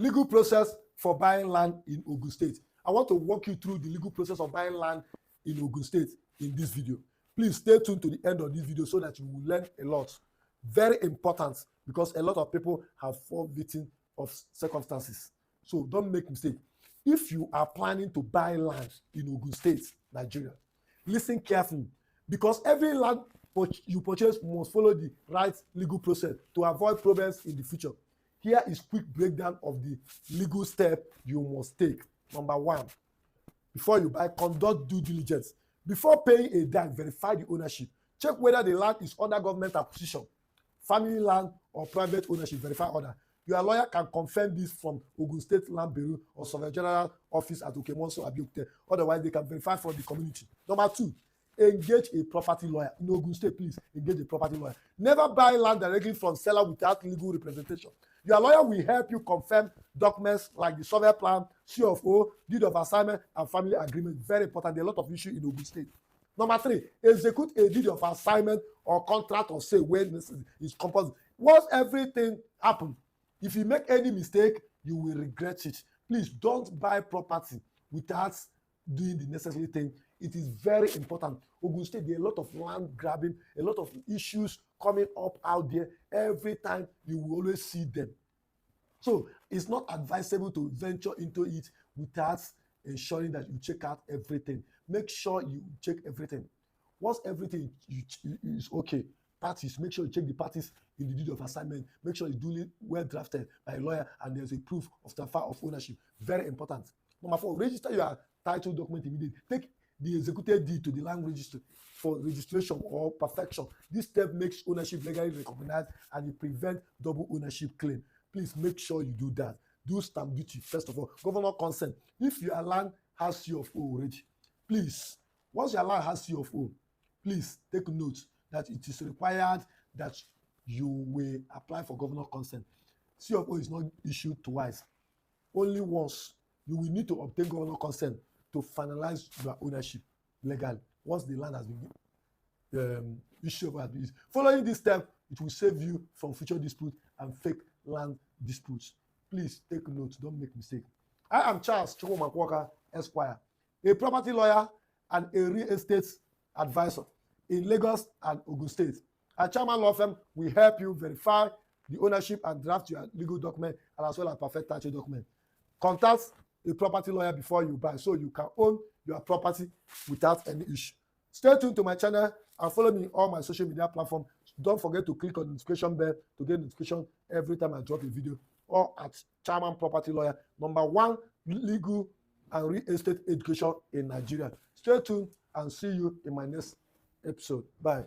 Legal process for buying land in Ogun State. I want to walk you through the legal process of buying land in Ogun State in this video. Please stay tuned to the end of this video so that you will learn a lot. Very important, because a lot of people have fallen victim of circumstances. So don't make mistake. If you are planning to buy land in Ogun State, Nigeria, listen carefully, because every land you purchase must follow the right legal process to avoid problems in the future. Here is quick breakdown of the legal step you must take. Number 1, before you buy, conduct due diligence. Before paying a dime, verify the ownership. Check whether the land is under government acquisition, family land, or private ownership. Verify order. Your lawyer can confirm this from Ogun State Land Bureau or Surveyor General Office at Okemonso Abiokute. Otherwise, they can verify from the community. Number 2, engage a property lawyer. In Ogun State, please engage a property lawyer. Never buy land directly from seller without legal representation. Your lawyer will help you confirm documents like the survey plan, C of O, deed of assignment, and family agreement. Very important. There are a lot of issues in Ogun State. Number 3, execute a deed of assignment or contract or sale when this is compulsory. Once everything happens, if you make any mistake, you will regret it. Please don't buy property without doing the necessary thing. It is very important. Ogun State, there are a lot of land grabbing, a lot of issues coming up out there. Every time you will always see them. So it's not advisable to venture into it without ensuring that you check out everything. Make sure you check everything. Once everything is okay, parties, make sure you check the parties in the deed of assignment. Make sure it's duly well drafted by a lawyer and there's a proof of transfer of ownership. Very important. Number 4, register your title document immediately. Take the executed deed to the land registry for registration or perfection. This step makes ownership legally recognized and it prevents double ownership claim. Please make sure you do that. Do stamp duty first of all. Governor consent. If your land has C of O already, please, once your land has C of O, please take note that it is required that you will apply for governor consent. C of O is not issued twice, only once. You will need to obtain governor consent to finalize your ownership legally once the land has been issued. Following this step, it will save you from future disputes and fake land disputes. Please take note, don't make mistake. I am Charles Chukwuma Nkwoka, Esquire, a property lawyer and a real estate advisor in Lagos and Ogun State. At Chaman Law Firm, we help you verify the ownership and draft your legal document and as well as perfect title document. Contact a property lawyer before you buy so you can own your property without any issue. Stay tuned to my channel and follow me on all my social media platforms. Don't forget to click on the notification bell to get notification every time I drop a video, or at Chaman Property Lawyer, #1 legal and real estate education in Nigeria. Stay tuned and see you in my next episode. Bye.